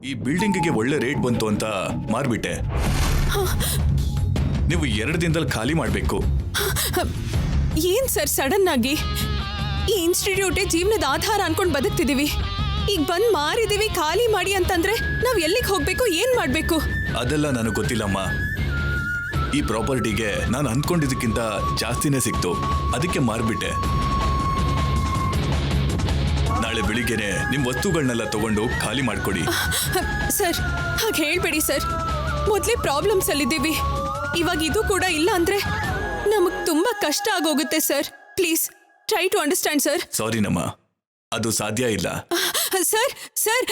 ಈ ಬಿಲ್ಡಿಂಗಿಗೆ ಒಳ್ಳೆ ರೇಟ್ ಬಂತು ಅಂತ ಮಾರ್ಬಿಟ್ಟೆ. ನೀವು 2 ದಿನದಲ್ಲಿ ಖಾಲಿ ಮಾಡಬೇಕು. ಏನ್ ಸರ್ ಸಡನ್ ಆಗಿ? ಈ ಇನ್ಸ್ಟಿಟ್ಯೂಟೇ ಜೀವನದ ಆಧಾರ ಅನ್ಕೊಂಡು ಬದುಕ್ತಿದೀವಿ. ಈಗ ಬಂದ್ ಮಾರಿದೀವಿ ಖಾಲಿ ಮಾಡಿ ಅಂತಂದ್ರೆ ನಾವ್ ಎಲ್ಲಿಗೆ ಹೋಗ್ಬೇಕು, ಏನ್ ಮಾಡ್ಬೇಕು? ಅದೆಲ್ಲ ನನಗೆ ಗೊತ್ತಿಲ್ಲಮ್ಮ. ಈ ಪ್ರಾಪರ್ಟಿಗೆ ನಾನು ಅಂದ್ಕೊಂಡಿದ್ದಕ್ಕಿಂತ ಜಾಸ್ತಿನೇ ಸಿಕ್ತು, ಅದಕ್ಕೆ ಮಾರ್ಬಿಟ್ಟೆ. ನಾಳೆ ಬೆಳಿಗ್ಗೆನೆ ನಿಮ್ ವಸ್ತುಗಳನ್ನೆಲ್ಲ ತಗೊಂಡು ಖಾಲಿ ಮಾಡ್ಕೊಡಿ. ಸರ್ ಹಾಗೆ ಹೇಳ್ಬೇಡಿ ಸರ್. ಮೊದ್ಲೇ ಪ್ರಾಬ್ಲಮ್ಸ್ ಅಲ್ಲಿದ್ದೀವಿ. ಇವಾಗ ಇದು ಕೂಡ ಇಲ್ಲ ಅಂದ್ರೆ ನಮಗ್ ತುಂಬಾ ಕಷ್ಟ ಆಗೋಗುತ್ತೆ sir. Please try to understand sir. ಸಾರಿನಮ್ಮ, ಅದು ಸಾಧ್ಯ ಇಲ್ಲ. ಸರ್ ಸರ್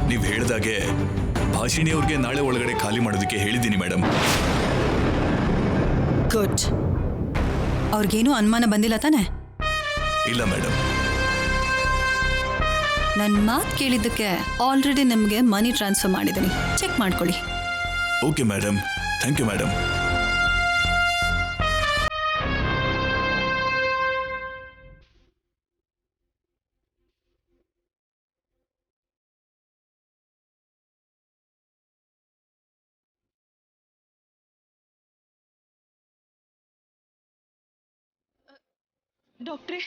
ನೀವು ಹೇಳ್ದಾಗೆ ಭಾಷಿಣಿ ಅವ್ರಿಗೆ ನಾಳೆ ಒಳಗಡೆ ಖಾಲಿ ಮಾಡೋದಕ್ಕೆ ಹೇಳಿದ್ದೀನಿ ಮೇಡಮ್. ಗುಡ್. ಅವ್ರಿಗೇನು ಅನುಮಾನ ಬಂದಿಲ್ಲ ತಾನೆ? ಇಲ್ಲ ಮೇಡಮ್. ನನ್ನ ಮಾತು ಕೇಳಿದ್ದಕ್ಕೆ ಆಲ್ರೆಡಿ ನಿಮಗೆ ಮನಿ ಟ್ರಾನ್ಸ್ಫರ್ ಮಾಡಿದ್ದೀನಿ. ಚೆಕ್ ಮಾಡ್ಕೊಳ್ಳಿ. Okay madam, thank you madam. ಡಾಕ್ಟ್ರೇ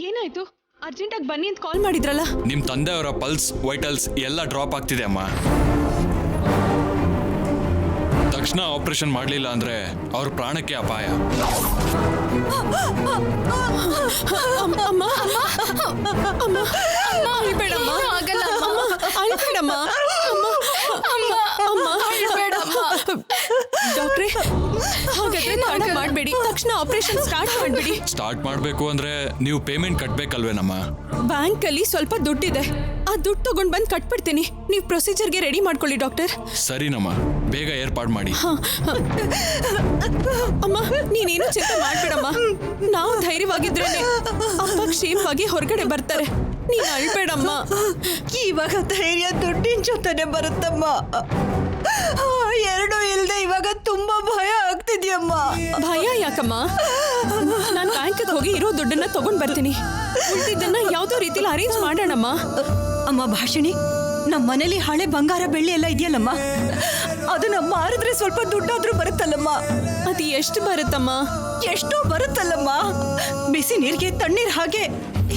ಏನಾಯ್ತು? ಅರ್ಜೆಂಟಾಗಿ ಬನ್ನಿ ಅಂತ ಕಾಲ್ ಮಾಡಿದ್ರಲ್ಲ. ನಿಮ್ಮ ತಂದೆಯವರ ಪಲ್ಸ್ ವೈಟಲ್ಸ್ ಎಲ್ಲ ಡ್ರಾಪ್ ಆಗ್ತಿದೆ ಅಮ್ಮ. ತಕ್ಷಣ ಆಪರೇಷನ್ ಮಾಡಲಿಲ್ಲ ಅಂದ್ರೆ ಅವ್ರ ಪ್ರಾಣಕ್ಕೆ ಅಪಾಯ. ಡಾಕ್ಟ್ರೇ ಹಾಗಾದ್ರೆ ತಡ ಮಾಡಬೇಡಿ, ತಕ್ಷಣ ಆಪರೇಷನ್ ಸ್ಟಾರ್ಟ್ ಮಾಡಬೇಕು ಅಂದ್ರೆ ನೀವು ಪೇಮೆಂಟ್ ಕಟ್ಬೇಕಲ್ವೇನಮ್ಮ? ಬ್ಯಾಂಕ್ ಅಲ್ಲಿ ಸ್ವಲ್ಪ ದುಡ್ಡಿದೆ, ಆ ದುಡ್ಡು ತಗೊಂಡ್ ಬಂದು ಕಟ್ಬಿಡ್ತೀನಿ. ನೀವು ಪ್ರೊಸೀಜರ್ಗೆ ರೆಡಿ ಮಾಡ್ಕೊಳ್ಳಿ ಡಾಕ್ಟರ್. ಸರಿನಮ್ಮ, ಬೇಗ ಏರ್ಪಾಡು ಮಾಡಿ. ಅಮ್ಮ ನೀನೇನು ಚಿಂತೆ ಮಾಡ್ಬೇಡಮ್ಮ. ನಾವು ಧೈರ್ಯವಾಗಿದ್ರೇನೆ ಅಪ್ಪ ಕ್ಷೇಮವಾಗಿ ಹೊರಗಡೆ ಬರ್ತಾರೆ. ನೀನ್ ಅಳ್ಬೇಡಮ್ಮ. ಇವಾಗ ಧೈರ್ಯ ದುಡ್ಡಿನ ಜೊತೆನೆ ಬರುತ್ತಮ್ಮ. ಎರಡು ಇಲ್ದೆ ಇವಾಗ ತುಂಬಾ ಭಯ ಆಗ್ತಿದ್ಯಮ್ಮ. ಭಯ ಯಾಕಮ್ಮ? ನಾನು ಬ್ಯಾಂಕ್ಗೆ ಹೋಗಿ ಇರೋ ದುಡ್ಡನ್ನ ತಗೊಂಡ್ ಬರ್ತೀನಿ. ಉಳಿದಿದ್ದನ್ನ ಯಾವ್ದೋ ರೀತಿಲಿ ಅರೇಂಜ್ ಮಾಡೋಣಮ್ಮ. ಅಮ್ಮ ಭಾಷಿಣಿ, ನಮ್ಮ ಮನೇಲಿ ಹಳೆ ಬಂಗಾರ ಬೆಳ್ಳಿ ಎಲ್ಲ ಇದೆಯಲ್ಲಮ್ಮ, ಅದನ್ನ ಮಾರಿದ್ರೆ ಸ್ವಲ್ಪ ದುಡ್ಡಾದ್ರೂ ಬರುತ್ತಲ್ಲಮ್ಮ. ಅದು ಎಷ್ಟು ಬರುತ್ತಮ್ಮ? ಎಷ್ಟೋ ಬರುತ್ತಲ್ಲಮ್ಮ. ಬಿಸಿ ನೀರಿಗೆ ತಣ್ಣೀರ್ ಹಾಗೆ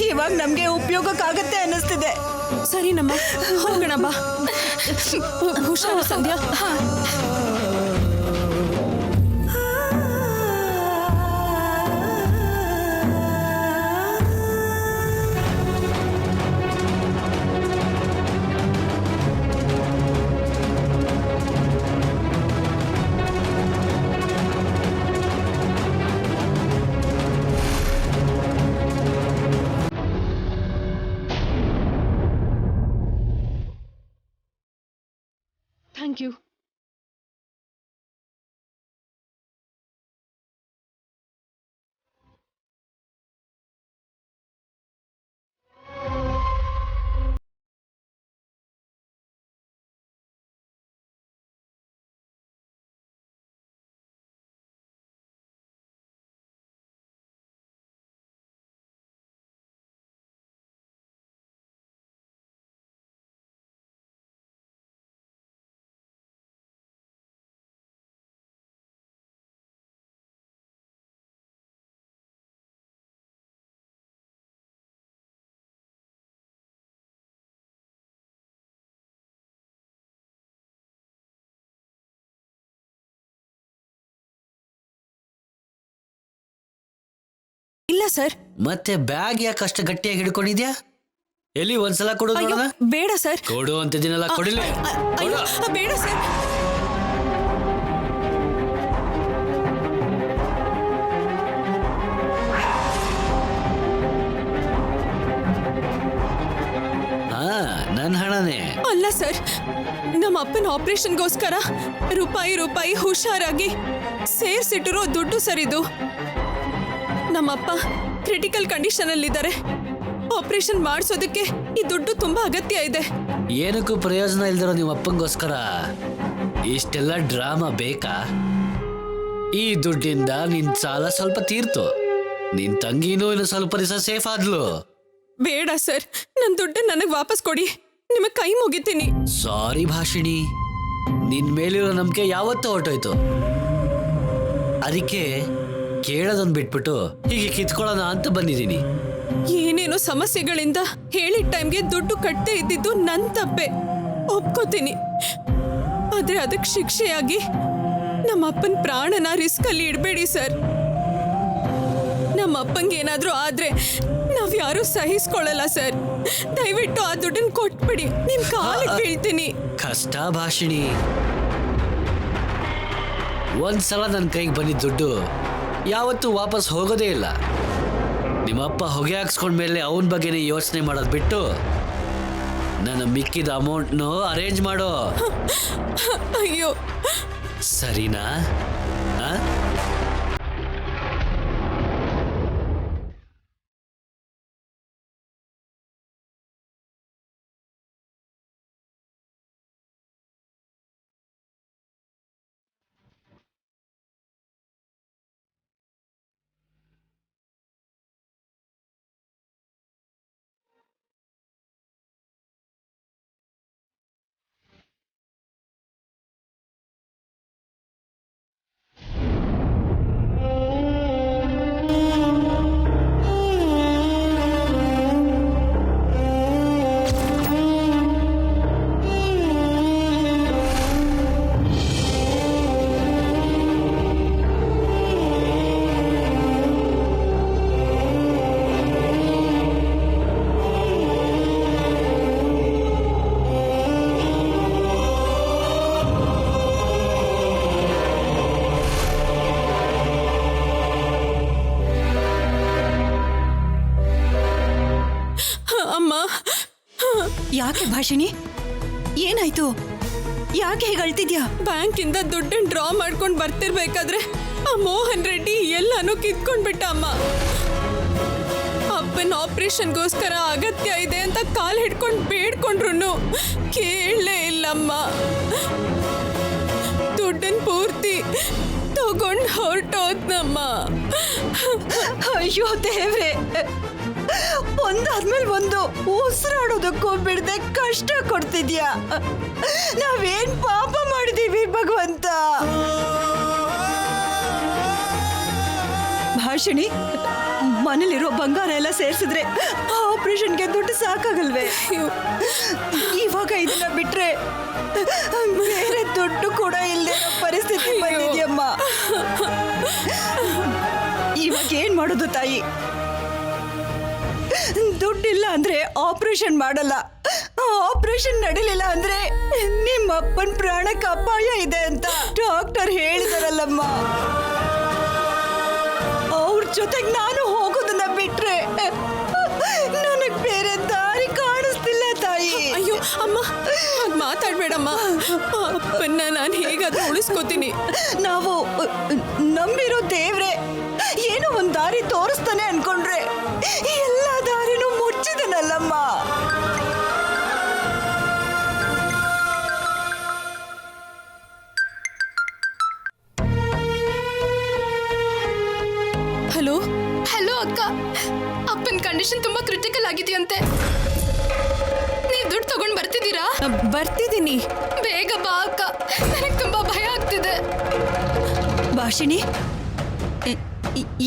ಇವಾಗ ನಮ್ಗೆ ಉಪಯೋಗಕ್ಕಾಗತ್ತೆ ಅನ್ನಿಸ್ತಿದೆ. ಸರಿನಮ್ಮ, ಹೋಗೋಣ ಬಾ. ಹುಷಾರು ಸಂಧ್ಯಾ. Thank you. ಇಲ್ಲ ಸರ್. ಮತ್ತೆ ಬ್ಯಾಗ್ ಯಾಕೆ ಅಷ್ಟು ಗಟ್ಟಿಯಾಗಿ ಹಿಡ್ಕೊಂಡಿದ್ಯಾ? ಎಲ್ಲಿ ಒಂದ್ಸಲ ಕೊಡು ನೋಡೋಣ. ಬೇಡ ಸರ್. ಕೊಡು ಅಂತಿದ್ದೀನಲ್ಲ, ಕೊಡಿಲ್ಲ. ಬೇಡ ಸರ್. ನನ್ನ ಹಣನೇ ಅಲ್ಲ ಸರ್. ನಮ್ಮ ಅಪ್ಪನ ಆಪರೇಷನ್ಗೋಸ್ಕರ ರೂಪಾಯಿ ಹುಷಾರಾಗಿ ಸೇರ್ಸಿಟ್ಟಿರೋ ದುಡ್ಡು ಸರ್ ಇದು. ನಮ್ಮಪ್ಪ ಕ್ರಿಟಿಕಲ್ ಕಂಡೀಷನ್ ಅಲ್ಲಿದ್ದಾರೆ. ಆಪರೇಷನ್ ಮಾಡಿಸೋದಕ್ಕೆ ಈ ದುಡ್ಡು ತುಂಬಾ ಅಗತ್ಯ ಇದೆ. ಏನಕ್ಕೂ ಪ್ರಯೋಜನ ಇಲ್ದಿರೋ ನಿಮ್ಮ ಅಪ್ಪಂಗೋಸ್ಕರ ಇಷ್ಟೆಲ್ಲ ಡ್ರಾಮಾ ಬೇಕಾ? ಈ ದುಡ್ಡಿಂದ ನಿನ್ ಸಾಲ ಸ್ವಲ್ಪ ತೀರ್ತು. ನಿನ್ ತಂಗಿನೂ ಇನ್ನು ಸ್ವಲ್ಪ ದಿವಸ ಸೇಫ್ ಆದ್ಲು. ಬೇಡ ಸರ್, ನನ್ನ ದುಡ್ಡು ನನಗೆ ವಾಪಸ್ ಕೊಡಿ. ನಿಮಗೆ ಕೈ ಮುಗಿತೀನಿ. ಸಾರಿ ಭಾಷಿಣಿ, ನಿನ್ ಮೇಲಿರೋ ನಂಬಿಕೆ ಯಾವತ್ತೂ ಹೊರಟೋಯ್ತು. ಅದಕ್ಕೆ ಕೇಳೋದೊಂದು ಬಿಟ್ಬಿಟ್ಟು ಹೀಗೆ ಕಿತ್ಕೊಳ್ಳೋಣ ಅಂತ ಬಂದಿದ್ದೀನಿ. ಏನೇನೋ ಸಮಸ್ಯೆಗಳಿಂದ ಹೇಳಿದ ಟೈಮ್ಗೆ ದುಡ್ಡು ಕಟ್ಟದೇ ಇದ್ದಿದ್ದು ನನ್ನ ತಪ್ಪೆ, ಒಪ್ಕೋತೀನಿ. ಆದ್ರೆ ಅದಕ್ಕೆ ಶಿಕ್ಷೆಯಾಗಿ ನಮ್ಮ ಅಪ್ಪನ ಪ್ರಾಣನ ರಿಸ್ಕ್ ಅಲ್ಲಿ ಇಡಬೇಡಿ ಸರ್. ನಮ್ಮ ಅಪ್ಪಂಗೆ ಏನಾದ್ರೂ ಆದ್ರೆ ನಾವ್ ಯಾರು ಸಹಿಸ್ಕೊಳ್ಳಲ್ಲ ಸರ್. ದಯವಿಟ್ಟು ಆ ದುಡ್ಡನ್ನ ಕೊಟ್ಬಿಡಿ, ನಿಮ್ ಕಾಲಿಗೆ ಬೀಳ್ತೀನಿ. ಕಷ್ಟ ಭಾಷಿಣಿ, ಒಂದ್ಸಲ ನನ್ನ ಕೈಗೆ ಬಂದಿದ್ದ ದುಡ್ಡು ಯಾವತ್ತೂ ವಾಪಸ್ ಹೋಗೋದೇ ಇಲ್ಲ. ನಿಮ್ಮಪ್ಪ ಹೊಗೆ ಹಾಕ್ಸ್ಕೊಂಡ್ಮೇಲೆ ಅವನ ಬಗ್ಗೆನೇ ಯೋಚನೆ ಮಾಡೋದು ಬಿಟ್ಟು ನನ್ನ ಮಿಕ್ಕಿದ ಅಮೌಂಟ್ನು ಅರೇಂಜ್ ಮಾಡೋ. ಅಯ್ಯೋ, ಸರಿನಾ? ಆ? ಅಮ್ಮ, ಯಾಕೆ ಭಾಷಿಣಿ, ಏನಾಯ್ತು? ಯಾಕೆ ಹೇಗೆ ಅಳ್ತಿದ್ಯಾ? ಬ್ಯಾಂಕಿಂದ ದುಡ್ಡನ್ನ ಡ್ರಾ ಮಾಡ್ಕೊಂಡು ಬರ್ತಿರ್ಬೇಕಾದ್ರೆ ಆ ಮೋಹನ್ ರೆಡ್ಡಿ ಎಲ್ಲಾನು ಕಿತ್ಕೊಂಡ್ಬಿಟ್ಟ ಅಮ್ಮ. ಅಪ್ಪನ ಆಪರೇಷನ್ಗೋಸ್ಕರ ಅಗತ್ಯ ಇದೆ ಅಂತ ಕಾಲ್ ಹಿಡ್ಕೊಂಡು ಬೇಡ್ಕೊಂಡ್ರು ಕೇಳಲೇ ಇಲ್ಲಮ್ಮ. ದುಡ್ಡನ್ ಪೂರ್ತಿ ತಗೊಂಡು ಹೊರಟೋದ್ನಮ್ಮ. ಅಯ್ಯೋ ದೇವ್ರೆ, ಒಂದಾದ್ಮೇಲೆ ಒಂದು ಉಸಿರಾಡೋದಕ್ಕೂ ಬಿಡದೆ ಕಷ್ಟ ಕೊಡ್ತಿದ್ಯಾ. ನಾವೇನ್ ಪಾಪ ಮಾಡಿದೀವಿ ಭಗವಂತ? ಭಾಷಿಣಿ, ಮನೇಲಿರೋ ಬಂಗಾರ ಎಲ್ಲ ಸೇರ್ಸಿದ್ರೆ ಆಪರೇಷನ್ಗೆ ದುಡ್ಡು ಸಾಕಾಗಲ್ವೇ? ಇವಾಗ ಇದನ್ನ ಬಿಟ್ರೆ ಬೇರೆ ದುಡ್ಡು ಕೂಡ ಇಲ್ಲದೆ ಪರಿಸ್ಥಿತಿ ಬಂದಿದ್ಯಮ್ಮ. ಇವಾಗ ಏನ್ ಮಾಡೋದು ತಾಯಿ? ದುಡ್ಡಿಲ್ಲ ಅಂದ್ರೆ ಆಪರೇಷನ್ ಮಾಡಲ್ಲ. ಆಪರೇಷನ್ ನಡೀಲಿಲ್ಲ ಅಂದ್ರೆ ನಿಮ್ಮ ಅಪ್ಪನ ಪ್ರಾಣಕ್ಕೆ ಅಪಾಯ ಇದೆ ಅಂತ ಡಾಕ್ಟರ್ ಹೇಳಿದಾರಲ್ಲಮ್ಮ. ಅವ್ರ ಜೊತೆಗೆ ನಾನು ಹೋಗೋದನ್ನ ಬಿಟ್ರೆ ನನಗ್ ಬೇರೆ ದಾರಿ ಕಾಣಿಸ್ತಿಲ್ಲ ತಾಯಿ. ಅಯ್ಯೋ ಅಮ್ಮ, ಹಾಗ್ ಮಾತಾಡ್ಬೇಡಮ್ಮ. ಅಪ್ಪನ್ನ ನಾನು ಹೇಗಾದ್ರೂ ಉಳಿಸ್ಕೋತೀನಿ. ನಾವು ನಂಬಿರೋ ದೇವ್ರೆ ಏನೋ ಒಂದ್ ದಾರಿ ತೋರಿಸ್ತಾನೆ ಅನ್ಕೊಂಡ್ರೆ ಎಲ್ಲ ದಾರಿನೂ ಮುಚ್ಚಿದನಲ್ಲಮ್ಮ. ಹಲೋ ಹಲೋ ಅಕ್ಕ, ಅಪ್ಪನ ಕಂಡೀಷನ್ ತುಂಬಾ ಕ್ರಿಟಿಕಲ್ ಆಗಿದೆಯಂತೆ. ನೀವು ದುಡ್ಡು ತಗೊಂಡ್ ಬರ್ತಿದ್ದೀರಾ? ಬರ್ತಿದ್ದೀನಿ. ಬೇಗ ಬಾ ಅಕ್ಕ, ನನಗೆ ತುಂಬಾ ಭಯ ಆಗ್ತಿದೆ. ಭಾಷಿಣಿ,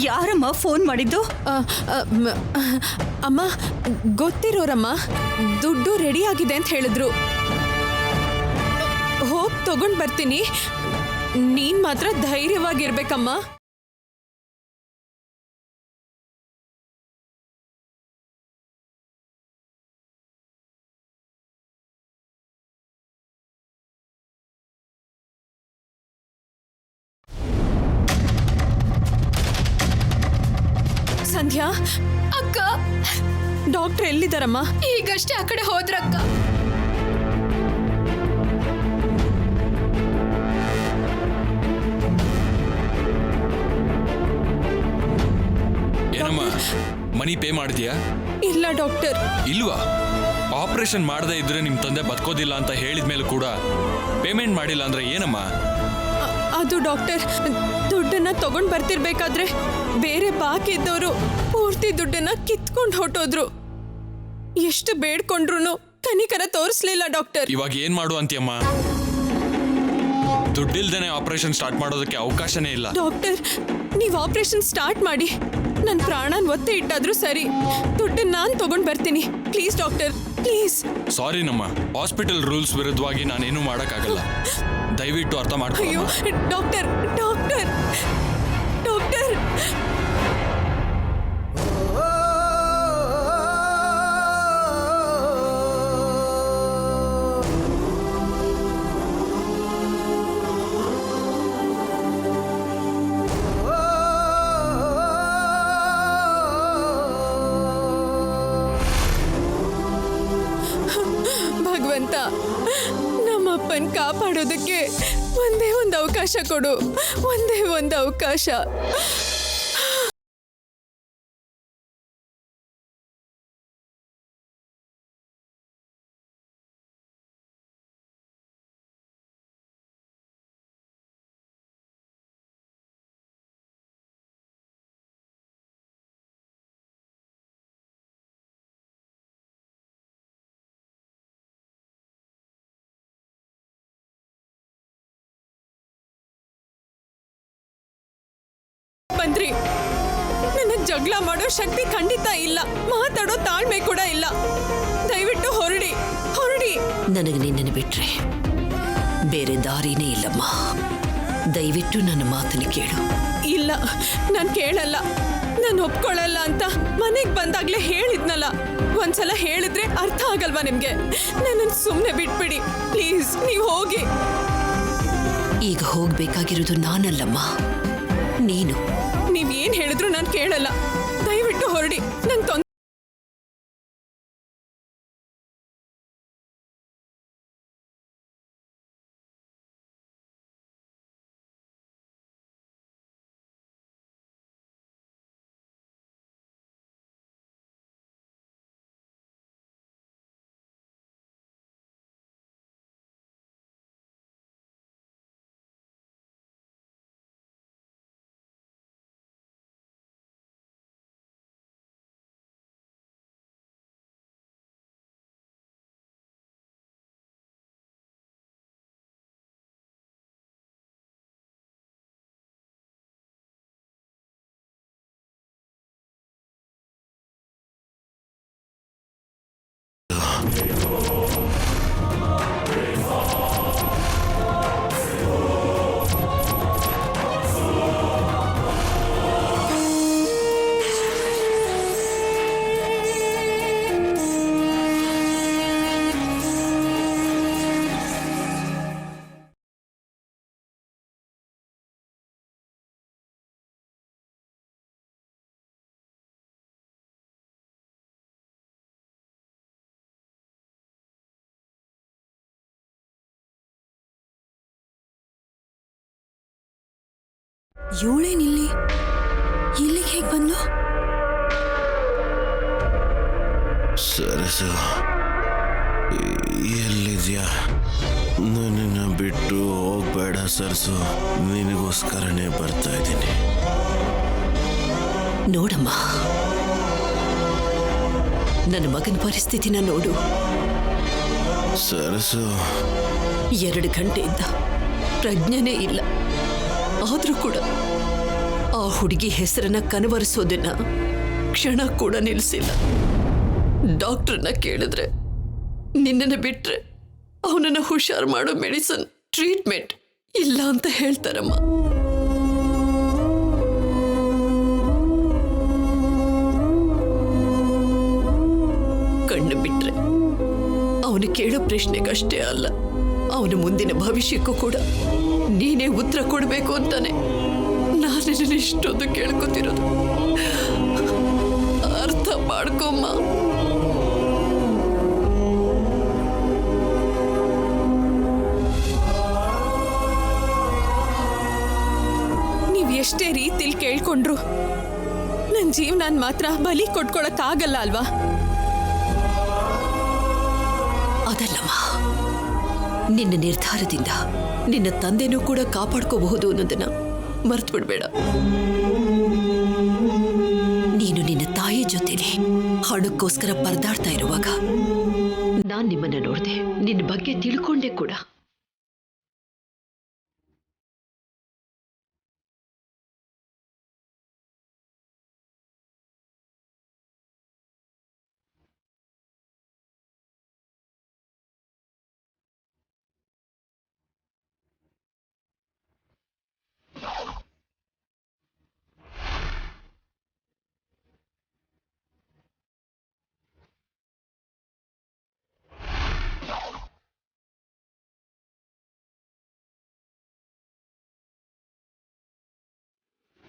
ಯಾರಮ್ಮ ಫೋನ್ ಮಾಡಿದ್ದು? ಅಮ್ಮ, ಗೊತ್ತಿರೋರಮ್ಮ. ದುಡ್ಡು ರೆಡಿ ಆಗಿದೆ ಅಂತ ಹೇಳಿದ್ರು. ಹೋಗಿ ತಗೊಂಡ್ ಬರ್ತೀನಿ. ನೀನ್ ಮಾತ್ರ ಧೈರ್ಯವಾಗಿರ್ಬೇಕಮ್ಮ. ಸಂಧ್ಯಾ ಅಕ್ಕ, ಡಾಕ್ಟರ್ ಎಲ್ಲಿದ್ದಾರಮ್ಮ? ಈಗಷ್ಟೇ ಆ ಕಡೆ ಹೋದ್ರಕ್ಕ. ಏನಮ್ಮ ಮನಿ ಪೇ ಮಾಡಿದ್ಯಾ? ಇಲ್ಲ ಡಾಕ್ಟರ್. ಇಲ್ವಾ? ಆಪರೇಷನ್ ಮಾಡದೇ ಇದ್ರೆ ನಿಮ್ಮ ತಂದೆ ಬದುಕೋದಿಲ್ಲ ಅಂತ ಹೇಳಿದ ಮೇಲೆ ಕೂಡ ಪೇಮೆಂಟ್ ಮಾಡಿಲ್ಲ ಅಂದ್ರೆ ಏನಮ್ಮ? ಅದು ಡಾಕ್ಟರ್, ದುಡ್ಡನ್ನ ತಗೊಂಡ್ ಬರ್ತಿರ್ಬೇಕಾದ್ರೆ ಬೇರೆ ಬಾಕಿ ಇದ್ದವರು ಪೂರ್ತಿ ದುಡ್ಡನ್ನ ಕಿತ್ಕೊಂಡು ಹೊಟ್ಟೋದ್ರು. ಎಷ್ಟು ಬೇಡ್ಕೊಂಡ್ರು ಕನಿಕರ ತೋರಿಸ್ಲಿಲ್ಲ ಡಾಕ್ಟರ್. ಇವಾಗ ಏನ್ ಮಾಡು ಅಂತೀಯಮ್ಮ? ದುಡ್ಡಿಲ್ದೇನೆ ಆಪರೇಷನ್ ಸ್ಟಾರ್ಟ್ ಮಾಡೋದಕ್ಕೆ ಅವಕಾಶನೇ ಇಲ್ಲ. ಡಾಕ್ಟರ್, ನೀವು ಆಪರೇಷನ್ ಸ್ಟಾರ್ಟ್ ಮಾಡಿ, ನನ್ನ ಪ್ರಾಣನ್ ಒತ್ತೆ ಇಟ್ಟಾದ್ರೂ ಸರಿ, ದುಡ್ಡನ್ನ ನಾನು ತಗೊಂಡ್ ಬರ್ತೀನಿ. Please doctor, please. ಸಾರಿ ನಮ್ಮ ಹಾಸ್ಪಿಟಲ್ ರೂಲ್ಸ್ ವಿರುದ್ಧವಾಗಿ ನಾನೇನು ಮಾಡೋಕ್ಕಾಗಲ್ಲ. ದಯವಿಟ್ಟು ಅರ್ಥ ಮಾಡ್ಕೊ. ಅಯ್ಯೋ ಡಾಕ್ಟರ್, ಡಾಕ್ಟರ್, ಡಾಕ್ಟರ್. ಭಗವಂತ, ನಮ್ಮಪ್ಪನ್ ಕಾಪಾಡೋದಕ್ಕೆ ಒಂದೇ ಒಂದು ಅವಕಾಶ ಕೊಡು, ಒಂದೇ ಒಂದು ಅವಕಾಶ. ಬಂದ್ರಿ, ನನಗ್ ಜಗಳ ಮಾಡೋ ಶಕ್ತಿ ಖಂಡಿತ ಇಲ್ಲ, ಮಾತಾಡೋ ತಾಳ್ಮೆ ಕೂಡ ಇಲ್ಲ. ದಯವಿಟ್ಟು ಹೊರಡಿ, ಹೊರಡಿ. ನನಗೆ ನಿನ್ನನ್ನು ಬಿಟ್ರೆ ಬೇರೆ ದಾರಿನೇ ಇಲ್ಲಮ್ಮ. ದಯವಿಟ್ಟು ನನ್ನ ಮಾತನ್ನು ಕೇಳು. ಇಲ್ಲ, ನಾನು ಕೇಳಲ್ಲ, ನಾನು ಒಪ್ಕೊಳ್ಳಲ್ಲ ಅಂತ ಮನೆಗೆ ಬಂದಾಗ್ಲೇ ಹೇಳಿದ್ನಲ್ಲ. ಒಂದ್ಸಲ ಹೇಳಿದ್ರೆ ಅರ್ಥ ಆಗಲ್ವಾ ನಿಮ್ಗೆ? ನನ್ನನ್ನು ಸುಮ್ಮನೆ ಬಿಟ್ಬಿಡಿ ಪ್ಲೀಸ್, ನೀವು ಹೋಗಿ. ಈಗ ಹೋಗ್ಬೇಕಾಗಿರೋದು ನಾನಲ್ಲಮ್ಮ, ನೀನು. ನೀವ್ ಏನ್ ಹೇಳಿದ್ರು ನಾನು ಕೇಳಲ್ಲ. ದಯವಿಟ್ಟು ಹೊರಡಿ. ನಂಗೆ ತೊಂದರೆ. ಇವಳೇನಿಲ್ಲಿ, ಇಲ್ಲಿಗೆ ಹೇಗೆ ಬಂದು? ಸರಸು, ಎಲ್ಲಿದ್ಯಾ? ನನ್ನನ್ನು ಬಿಟ್ಟು ಹೋಗ್ಬೇಡ ಸರಸು, ನಿನಗೋಸ್ಕರನೇ ಬರ್ತಾ ಇದ್ದೀನಿ. ನೋಡಮ್ಮ, ನನ್ನ ಮಗನ ಪರಿಸ್ಥಿತಿನ ನೋಡು. ಸರಸು, 2 ಗಂಟೆಯಿಂದ ಪ್ರಜ್ಞೆನೇ ಇಲ್ಲ. ಆದ್ರೂ ಕೂಡ ಆ ಹುಡುಗಿ ಹೆಸರನ್ನ ಕನವರಿಸೋದನ್ನ ಕ್ಷಣ ಕೂಡ ನಿಲ್ಲಿಸಿಲ್ಲ. ಡಾಕ್ಟರ್ನ ಕೇಳಿದ್ರೆ ನಿನ್ನನ್ನು ಬಿಟ್ರೆ ಅವನನ್ನ ಹುಷಾರು ಮಾಡೋ ಮೆಡಿಸಿನ್, ಟ್ರೀಟ್ಮೆಂಟ್ ಇಲ್ಲ ಅಂತ ಹೇಳ್ತಾರಮ್ಮ. ಕಣ್ಣು ಬಿಟ್ರೆ ಅವನು ಕೇಳೋ ಪ್ರಶ್ನೆಗಷ್ಟೇ ಅಲ್ಲ, ಅವನ ಮುಂದಿನ ಭವಿಷ್ಯಕ್ಕೂ ಕೂಡ ನೀನೇ ಉತ್ತರ ಕೊಡಬೇಕು ಅಂತಾನೆ ನಾನು ಇಷ್ಟೊಂದು ಕೇಳ್ಕೊತಿರೋದು. ಅರ್ಥ ಮಾಡ್ಕೊಮ್ಮ. ನೀವ್ ಎಷ್ಟೇ ರೀತಿಲಿ ಕೇಳ್ಕೊಂಡ್ರು ನನ್ನ ನಿನ್ ಜೀವನ ಮಾತ್ರ ಬಲಿ ಕೊಟ್ಕೊಳಕ್ಕಾಗಲ್ಲ ಅಲ್ವಾ? ಅದಲ್ಲಮ್ಮ, ನಿನ್ನ ನಿರ್ಧಾರದಿಂದ ನಿನ್ನ ತಂದೆನೂ ಕೂಡ ಕಾಪಾಡ್ಕೋಬಹುದು ಅನ್ನೋದನ್ನ ಮರ್ತು ಬಿಡ್ಬೇಡ. ನೀನು ನಿನ್ನ ತಾಯಿ ಜೊತೆಲಿ ಹಣಕ್ಕೋಸ್ಕರ ಪರದಾಡ್ತಾ ಇರುವಾಗ ನಾನ್ ನಿಮ್ಮನ್ನ ನೋಡ್ದೆ, ನಿನ್ನ ಬಗ್ಗೆ ತಿಳ್ಕೊಂಡೆ ಕೂಡ.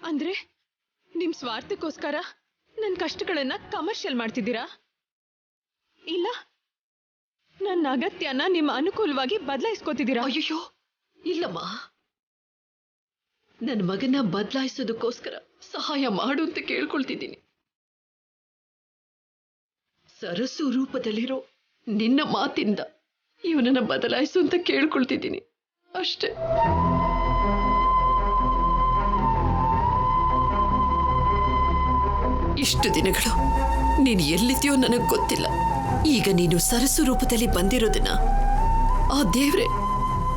ಅಂದ್ರೆ ನಿಮ್ ಸ್ವಾರ್ಥಕ್ಕೋಸ್ಕರ ನನ್ನ ಕಷ್ಟಗಳನ್ನ ಕಮರ್ಷಿಯಲ್ ಮಾಡ್ತಿದ್ದೀರಾ? ಇಲ್ಲ, ನನ್ನ ಅಗತ್ಯನ ನಿಮ್ಮ ಅನುಕೂಲವಾಗಿ ಬದಲಾಯಿಸ್ಕೋತಿದ್ದೀರಾ? ಅಯ್ಯೋ ಇಲ್ಲಮ್ಮ, ನನ್ನ ಮಗನ ಬದಲಾಯಿಸೋದಕ್ಕೋಸ್ಕರ ಸಹಾಯ ಮಾಡು ಅಂತ ಕೇಳ್ಕೊಳ್ತಿದ್ದೀನಿ. ಸರಸು ರೂಪದಲ್ಲಿರೋ ನಿನ್ನ ಮಾತಿಂದ ಇವನನ್ನ ಬದಲಾಯಿಸು ಅಂತ ಕೇಳ್ಕೊಳ್ತಿದ್ದೀನಿ ಅಷ್ಟೇ. ಇಷ್ಟು ದಿನಗಳು ನೀನು ಎಲ್ಲಿದ್ಯೋ ನನಗೆ ಗೊತ್ತಿಲ್ಲ. ಈಗ ನೀನು ಸರಸು ರೂಪದಲ್ಲಿ ಬಂದಿರೋದನ್ನ ಆ ದೇವ್ರೆ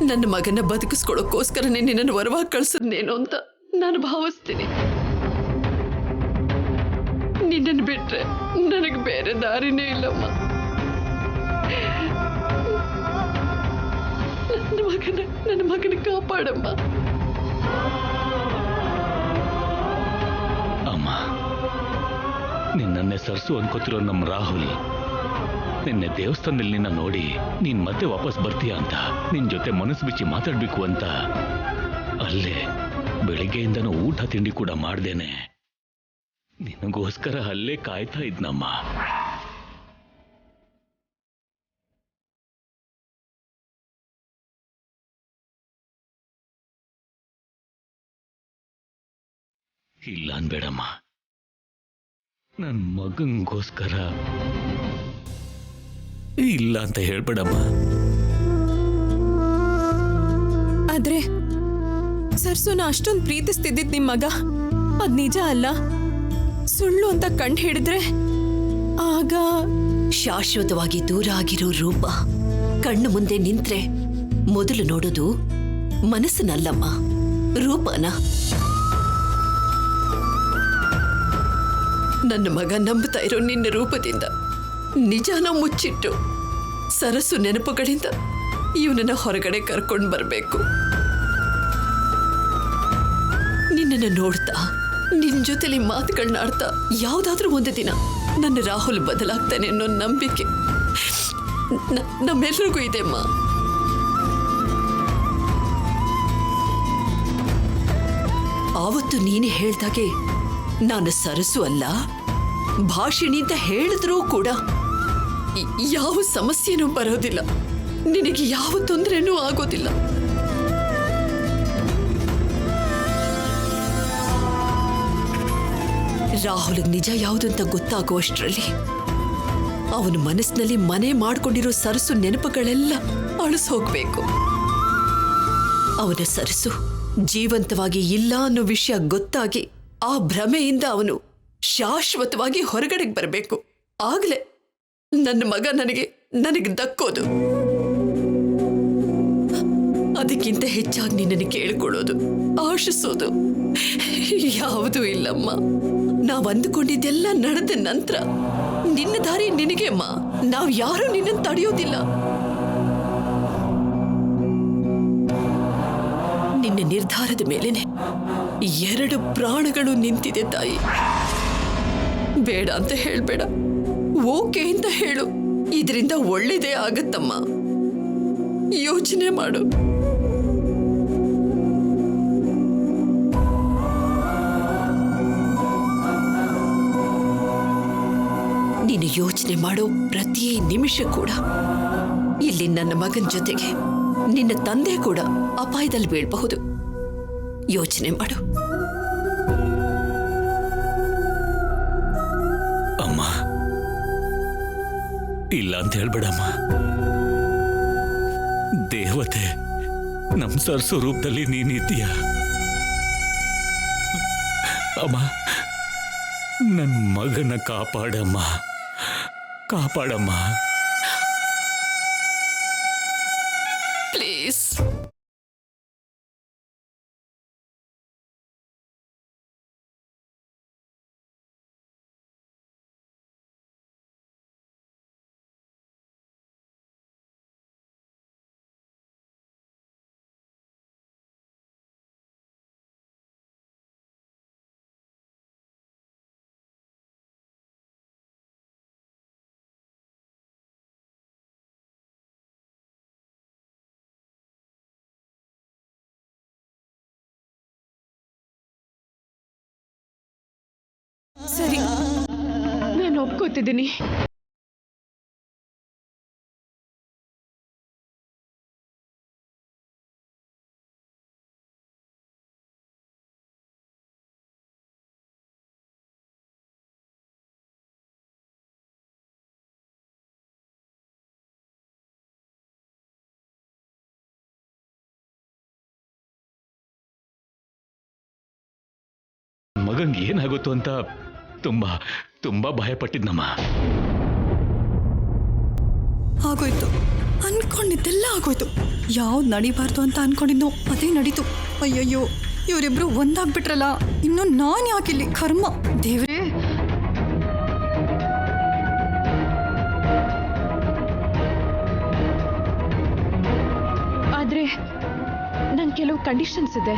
ನನ್ನ ಮಗನ ಬದುಕಿಸ್ಕೊಳ್ಳೋಕ್ಕೋಸ್ಕರನೇ ನಿನ್ನನ್ನು ವರವಾಗಿ ಕಳ್ಸದ್ನೇನೋ ಅಂತ ನಾನು ಭಾವಿಸ್ತೀನಿ. ನಿನ್ನನ್ನು ಬಿಟ್ರೆ ನನಗೆ ಬೇರೆ ದಾರಿನೇ ಇಲ್ಲಮ್ಮ. ನನ್ನ ಮಗನ ಕಾಪಾಡಮ್ಮ. ಅಮ್ಮ, ನಿನ್ನನ್ನೇ ಸರ್ಸು ಅನ್ಕೋತಿರೋ ನಮ್ಮ ರಾಹುಲ್ ನಿನ್ನೆ ದೇವಸ್ಥಾನದಲ್ಲಿ ನಿನ್ನ ನೋಡಿ ನೀನ್ ಮತ್ತೆ ವಾಪಸ್ ಬರ್ತೀಯ ಅಂತ ನಿನ್ ಜೊತೆ ಮನಸ್ಸು ಬಿಚ್ಚಿ ಮಾತಾಡ್ಬೇಕು ಅಂತ ಅಲ್ಲೇ ಬೆಳಿಗ್ಗೆಯಿಂದನೂ ಊಟ ತಿಂಡಿ ಕೂಡ ಮಾಡ್ದೇನೆ ನಿನಗೋಸ್ಕರ ಅಲ್ಲೇ ಕಾಯ್ತಾ ಇದ್ನಮ್ಮ. ಇಲ್ಲ ಅನ್ಬೇಡಮ್ಮ, ನನ್ನ ಮಗಂಗೋಸ್ಕರ ಇಲ್ಲ ಅಂತ ಹೇಳ್ಬೇಡಮ್ಮ. ಆದ್ರೆ ಸರ್ಸುನ ಅಷ್ಟೊಂದು ಪ್ರೀತಿಸ್ತಿದ್ದಿದ್ ನಿಮ್ ಮಗ ಅದ್ ನಿಜ ಅಲ್ಲ, ಸುಳ್ಳು ಅಂತ ಕಂಡು ಹಿಡಿದ್ರೆ ಆಗ ಶಾಶ್ವತವಾಗಿ ದೂರ ಆಗಿರೋ ರೂಪ ಕಣ್ಣು ಮುಂದೆ ನಿಂತ್ರೆ ಮೊದಲು ನೋಡೋದು ಮನಸ್ಸನ್ನಲ್ಲಮ್ಮ, ರೂಪನ. ನನ್ನ ಮಗ ನಂಬುತ್ತಾ ಇರೋ ನಿನ್ನ ರೂಪದಿಂದ ನಿಜಾನ ಮುಚ್ಚಿಟ್ಟು ಸರಸು ನೆನಪುಗಳಿಂದ ಇವನನ್ನ ಹೊರಗಡೆ ಕರ್ಕೊಂಡು ಬರಬೇಕು. ನಿನ್ನನ್ನು ನೋಡ್ತಾ ನಿನ್ನ ಜೊತೆಲಿ ಮಾತುಗಳನ್ನಾಡ್ತಾ ಯಾವುದಾದ್ರೂ ಒಂದು ದಿನ ನನ್ನ ರಾಹುಲ್ ಬದಲಾಗ್ತಾನೆ ಅನ್ನೋ ನಂಬಿಕೆ ನಮ್ಮೆಲ್ರಿಗೂ ಇದೆ ಅಮ್ಮ. ಆವತ್ತು ನೀನೇ ಹೇಳ್ದಾಗೆ ನಾನು ಸರಸು ಅಲ್ಲ ಭಾಷಿಣಿ ಅಂತ ಹೇಳಿದ್ರೂ ಕೂಡ ಯಾವ ಸಮಸ್ಯೆನೂ ಬರೋದಿಲ್ಲ, ನಿನಗೆ ಯಾವ ತೊಂದರೆನೂ ಆಗೋದಿಲ್ಲ. ರಾಹುಲ್ ನಿಜ ಯಾವುದು ಅಂತ ಗೊತ್ತಾಗುವಷ್ಟರಲ್ಲಿ ಅವನ ಮನಸ್ಸಿನಲ್ಲಿ ಮನೆ ಮಾಡ್ಕೊಂಡಿರೋ ಸರಸು ನೆನಪುಗಳೆಲ್ಲ ಅಳಿಸ್ ಹೋಗ್ಬೇಕು. ಅವನ ಸರಸು ಜೀವಂತವಾಗಿ ಇಲ್ಲ ಅನ್ನೋ ವಿಷಯ ಗೊತ್ತಾಗಿ ಆ ಭ್ರಮೆಯಿಂದ ಅವನು ಶಾಶ್ವತವಾಗಿ ಹೊರಗಡೆಗೆ ಬರಬೇಕು. ಆಗ್ಲೇ ನನ್ನ ಮಗ ನನಗೆ ದಕ್ಕೋದು. ಅದಕ್ಕಿಂತ ಹೆಚ್ಚಾಗಿ ನಿನ್ನನ್ನು ಕೇಳಿಕೊಳ್ಳೋದು, ಆಶಿಸೋದು ಯಾವುದೂ ಇಲ್ಲಮ್ಮ. ನಾವು ಅಂದುಕೊಂಡಿದ್ದೆಲ್ಲ ನಡೆದ ನಂತರ ನಿನ್ನ ದಾರಿ ನಿನಗೆ ಅಮ್ಮ. ನಾವು ಯಾರೂ ನಿನ್ನನ್ನು ತಡೆಯೋದಿಲ್ಲ. ನಿನ್ನ ನಿರ್ಧಾರದ ಮೇಲೇನೆ 2 ಪ್ರಾಣಗಳು ನಿಂತಿದೆ ತಾಯಿ. ಬೇಡ ಅಂತ ಹೇಳ್ಬೇಡ, ಓಕೆ ಅಂತ ಹೇಳು. ಇದರಿಂದ ಒಳ್ಳೇದೇ ಆಗತ್ತಮ್ಮ. ಯೋಚನೆ ಮಾಡು. ನೀನು ಯೋಚನೆ ಮಾಡೋ ಪ್ರತಿ ನಿಮಿಷ ಕೂಡ ಇಲ್ಲಿ ನನ್ನ ಮಗನ ಜೊತೆಗೆ ನಿನ್ನ ತಂದೆ ಕೂಡ ಅಪಾಯದಲ್ಲಿ ಬೀಳಬಹುದು. ಯೋಚನೆ ಮಾಡು. ಇಲ್ಲ ಅಂತ ಹೇಳ್ಬೇಡಮ್ಮ. ದೇವತೆ ನಮ್ ಸರ್ಸು ರೂಪದಲ್ಲಿ ನೀನಿದ್ದೀಯ ಅಮ್ಮ. ನನ್ನ ಮಗನ ಕಾಪಾಡಮ್ಮ, ಕಾಪಾಡಮ್ಮ ಪ್ಲೀಸ್. ಸರಿ, ನಾನು ಒಪ್ಕೋತಿದ್ದೀನಿ. ಮಗಂಗೆ ಏನಾಗುತ್ತೋ ಅಂತ ತುಂಬಾ ತುಂಬಾ ಭಯಪಟ್ಟಿದ್ನಮ್ಮ. ಆಗೋಯ್ತು, ಅನ್ಕೊಂಡಿದ್ದೆಲ್ಲ ಆಗೋಯ್ತು. ಯಾವ್ದು ನಡಿಬಾರ್ದು ಅಂತ ಅನ್ಕೊಂಡಿದ್ನೋ ಅದೇ ನಡೀತು. ಅಯ್ಯಯ್ಯೋ, ಇವರಿಬ್ರು ಒಂದಾಗ್ಬಿಟ್ರಲ್ಲ. ಇನ್ನು ನಾನು ಯಾಕಿಲ್ಲಿ? ಕರ್ಮ ದೇವ್ರೇ. ಆದ್ರೆ ನನ್ ಕೆಲವು ಕಂಡೀಷನ್ಸ್ ಇದೆ.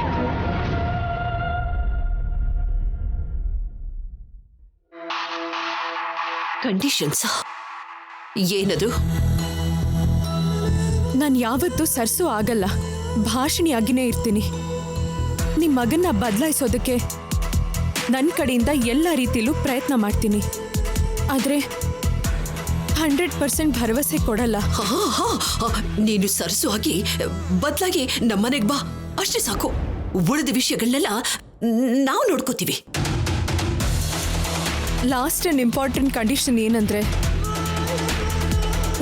ಕಂಡೀಷನ್ಸ್ ಏನದು? ನಾನು ಯಾವತ್ತೂ ಸರ್ಸು ಆಗಲ್ಲ, ಭಾಷಣಿಯಾಗಿನೇ ಇರ್ತೀನಿ. ನಿಮ್ಮ ಮಗನ್ನ ಬದಲಾಯಿಸೋದಕ್ಕೆ ನನ್ನ ಕಡೆಯಿಂದ ಎಲ್ಲ ರೀತಿಲೂ ಪ್ರಯತ್ನ ಮಾಡ್ತೀನಿ. ಆದರೆ 100% ಭರವಸೆ ಕೊಡಲ್ಲ. ನೀನು ಸರ್ಸು ಆಗಿ ಬದಲಾಗಿ ನಮ್ಮನೆಗೆ ಬಾ, ಅಷ್ಟೇ ಸಾಕು. ಉಳಿದ ವಿಷಯಗಳನ್ನೆಲ್ಲ ನಾವು ನೋಡ್ಕೋತೀವಿ. ಲಾಸ್ಟ್ ಅಂಡ್ ಇಂಪಾರ್ಟೆಂಟ್ ಕಂಡೀಷನ್ ಏನಂದ್ರೆ,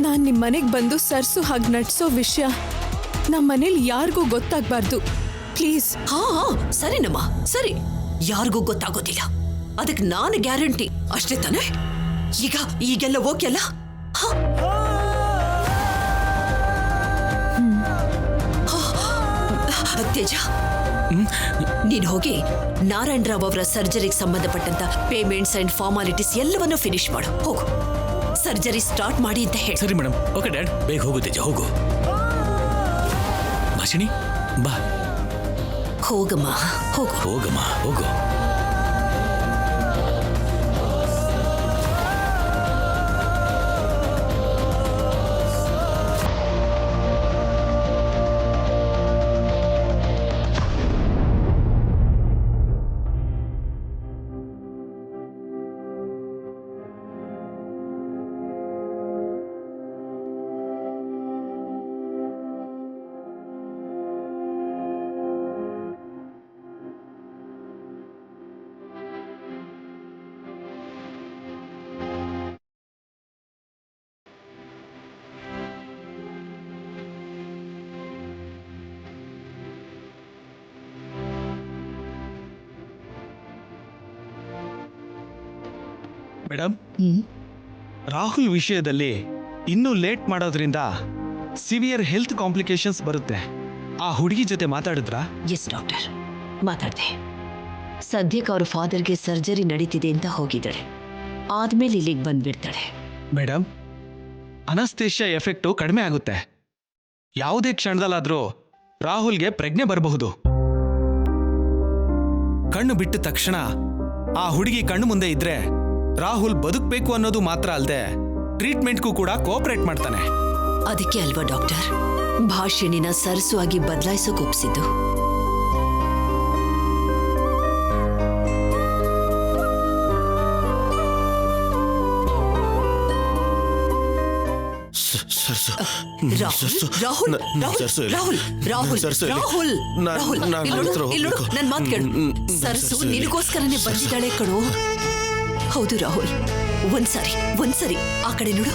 ನಾನು ನಿಮ್ಮ ಮನೆಗೆ ಬಂದು ಸರ್ಸು ಹಾಗೆ ನಡ್ಸೋ ವಿಷಯ ನಮ್ಮ ಮನೇಲಿ ಯಾರಿಗೂ ಗೊತ್ತಾಗಬಾರ್ದು, ಪ್ಲೀಸ್. ಹಾ ಸರಿನಮ್ಮ, ಸರಿ. ಯಾರಿಗೂ ಗೊತ್ತಾಗೋದಿಲ್ಲ, ಅದಕ್ಕೆ ನಾನು ಗ್ಯಾರಂಟಿ. ಅಷ್ಟೇ ತಾನೇ? ಈಗೆಲ್ಲ ಓಕೆ ಅಲ್ಲ? ತೇಜ, ನೀನು ಹೋಗಿ ನಾರಾಯಣ್ ರಾವ್ ಅವರ ಸರ್ಜರಿಗೆ ಸಂಬಂಧಪಟ್ಟಂತ ಪೇಮೆಂಟ್ಸ್ ಅಂಡ್ ಫಾರ್ಮಾಲಿಟೀಸ್ ಎಲ್ಲವನ್ನೂ ಫಿನಿಶ್ ಮಾಡು. ಹೋಗು, ಸರ್ಜರಿ ಸ್ಟಾರ್ಟ್ ಮಾಡಿ ಅಂತ ಹೇಳಿ. ಸರಿ ಮೇಡಮ್. ಓಕೆ ಡ್ಯಾಡ್, ಬೇಗ ಹೋಗು ತೇಜ, ಹೋಗು. ಭಾಷಿಣಿ ಬಾ. ಹೋಗಮ್ಮ, ಹೋಗು. ಹೋಗಮ್ಮ, ಹೋಗು. ಮೇಡಮ್, ರಾಹುಲ್ ವಿಷಯದಲ್ಲಿ ಇನ್ನೂ ಲೇಟ್ ಮಾಡೋದ್ರಿಂದ ಸಿವಿಯರ್ ಹೆಲ್ತ್ ಕಾಂಪ್ಲಿಕೇಶನ್ಸ್ ಬರುತ್ತೆ. ಆ ಹುಡುಗಿ ಜೊತೆ ಮಾತಾಡಿದ್ರಾ? ಎಸ್ ಡಾಕ್ಟರ್, ಮಾತಾಡಿದೆ. ಸದ್ಯಕ್ಕೆ ಅವ್ರ ಫಾದರ್ಗೆ ಸರ್ಜರಿ ನಡೀತಿದೆ ಅಂತ ಹೋಗಿದ್ದಾಳೆ. ಆದ್ಮೇಲೆ ಇಲ್ಲಿಗೆ ಬಂದ್ಬಿಡ್ತಾಳೆ. ಮೇಡಮ್, ಅನಸ್ತೇಷಿಯಾ ಎಫೆಕ್ಟು ಕಡಿಮೆ ಆಗುತ್ತೆ. ಯಾವುದೇ ಕ್ಷಣದಲ್ಲಾದರೂ ರಾಹುಲ್ಗೆ ಪ್ರಜ್ಞೆ ಬರಬಹುದು. ಕಣ್ಣು ಬಿಟ್ಟ ತಕ್ಷಣ ಆ ಹುಡುಗಿ ಕಣ್ಣು ಮುಂದೆ ಇದ್ರೆ ರಾಹುಲ್ ಬದುಕಬೇಕು ಅನ್ನೋದು ಮಾತ್ರ ಅಲ್ಲದೆ ಟ್ರೀಟ್ಮೆಂಟ್ಗೂ ಕೂಡ ಕೋಆಪರೇಟ್ ಮಾಡ್ತಾನೆ. ಅದಕ್ಕೆ ಅಲ್ವಾ ಡಾಕ್ಟರ್ ಭಾಷಿಣಿನ ಸರ್ಸು ಆಗಿ ಬದಲಾಯಿಸೋಕೆ ಒಪ್ಸಿದ್ದು. ನನ್ ಮಾತು ಕೇಳು. ಸರ್ಸು ನಿನಗೋಸ್ಕರನೇ ಬಂದಿದ್ದಾಳೆ ಕಣೋ. ಹೌದು ರಾಹುಲ್, ಒಂದ್ಸರಿ ಆ ಕಡೆ ನೋಡು.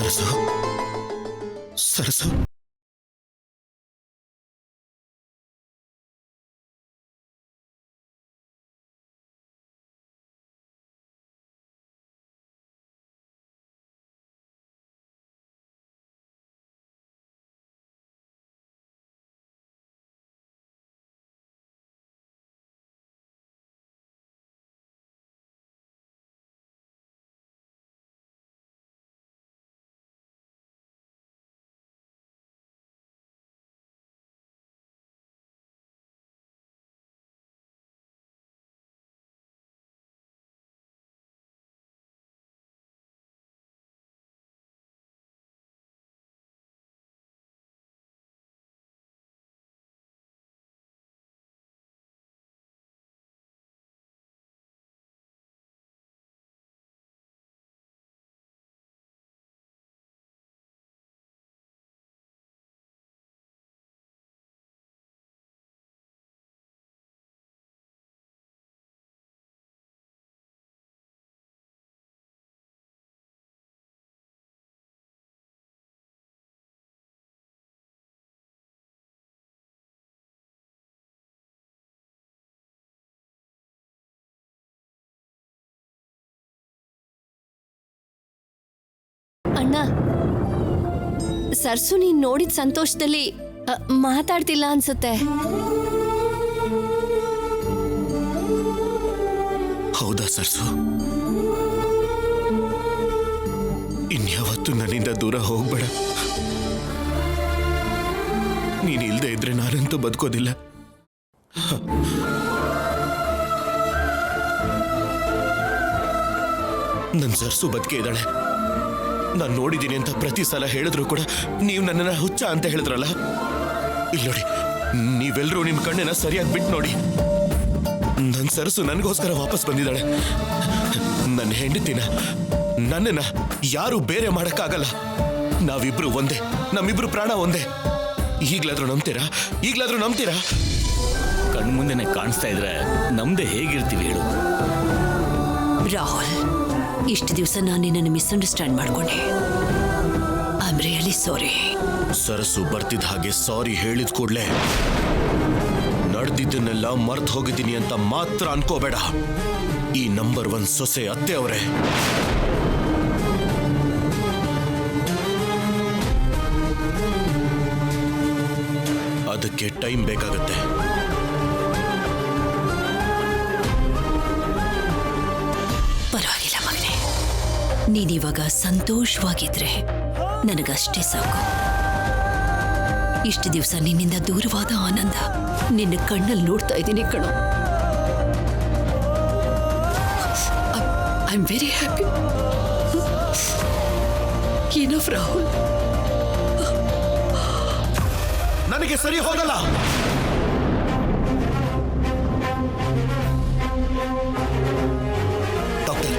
ಸರಸು ಸರಸು ಅಣ್ಣ, ಸರ್ಸು ನೀನ್ ನೋಡಿದ ಸಂತೋಷದಲ್ಲಿ ಮಾತಾಡ್ತಿಲ್ಲ ಅನ್ಸುತ್ತೆ. ಹೌದಾ ಸರ್ಸು? ಇನ್ಯಾವತ್ತು ನನ್ನಿಂದ ದೂರ ಹೋಗ್ಬೇಡ. ನೀನ್ ಇಲ್ದೇ ಇದ್ರೆ ನಾನಂತೂ ಬದುಕೋದಿಲ್ಲ. ನನ್ ಸರ್ಸು ಬದುಕೇ ಇದ್ದಾಳೆ. ನಾನು ನೋಡಿದ್ದೀನಿ ಅಂತ ಪ್ರತಿ ಸಲ ಹೇಳಿದ್ರು ಕೂಡ ನೀವು ನನ್ನನ್ನ ಹುಚ್ಚ ಅಂತ ಹೇಳಿದ್ರಲ್ಲ. ಇಲ್ಲಿ ನೋಡಿ, ನೀವೆಲ್ಲರೂ ನಿಮ್ ಕಣ್ಣನ್ನ ಸರಿಯಾಗಿ ಬಿಟ್ಟು ನೋಡಿ. ನನ್ನ ಸರಸು ನನಗೋಸ್ಕರ ವಾಪಸ್ ಬಂದಿದ್ದಾಳೆ. ನನ್ನ ಹೆಂಡತಿನ ನನ್ನನ್ನ ಯಾರು ಬೇರೆ ಮಾಡಕ್ಕಾಗಲ್ಲ. ನಾವಿಬ್ರು ಒಂದೇ, ನಮ್ಮಿಬ್ರು ಪ್ರಾಣ ಒಂದೇ. ಈಗ್ಲಾದ್ರೂ ನಂಬ್ತೀರಾ? ಈಗ್ಲಾದ್ರೂ ನಂಬ್ತೀರಾ? ಕಣ್ಮುಂದೆನೆ ಕಾಣಿಸ್ತಾ ಇದ್ರೆ ನಮ್ದೇ ಹೇಗಿರ್ತೀವಿ ಹೇಳು? ರಾಹುಲ್, ಇಷ್ಟು ದಿವಸ ನಾನು ನಿನ್ನನ್ನು ಮಿಸ್ಅಂಡರ್ಸ್ಟ್ಯಾಂಡ್ ಮಾಡ್ಕೊಂಡೆ. I am really sorry. Sarasu ಬರ್ತಿದ್ದ ಹಾಗೆ ಸಾರಿ ಹೇಳಿದ ಕೂಡ್ಲೆ ನಡೆದಿದ್ದನ್ನೆಲ್ಲ ಮರ್ತು ಹೋಗಿದ್ದೀನಿ ಅಂತ ಮಾತ್ರ ಅನ್ಕೋಬೇಡ. ಈ ನಂಬರ್ 1 ಸೊಸೆ ಅತ್ತೆ ಅವರೇ. ಅದಕ್ಕೆ ಟೈಮ್ ಬೇಕಾಗತ್ತೆ. ಪರವಾಗಿಲ್ಲ ಮಗನೇ, ನೀನಿವಾಗ ಸಂತೋಷವಾಗಿದ್ರೆ ನನಗಷ್ಟೇ ಸಾಕು. ಇಷ್ಟು ದಿವಸ ನಿನ್ನಿಂದ ದೂರವಾದ ಆನಂದ ನಿನ್ನ ಕಣ್ಣಲ್ಲಿ ನೋಡ್ತಾ ಇದ್ದೀನಿ ಕಣೋ. I am very happy. ಏನಫ್ Rahul, ನನಗೆ ಸರಿ ಹೋಗಲ್ಲ. ಡಾಕ್ಟರ್,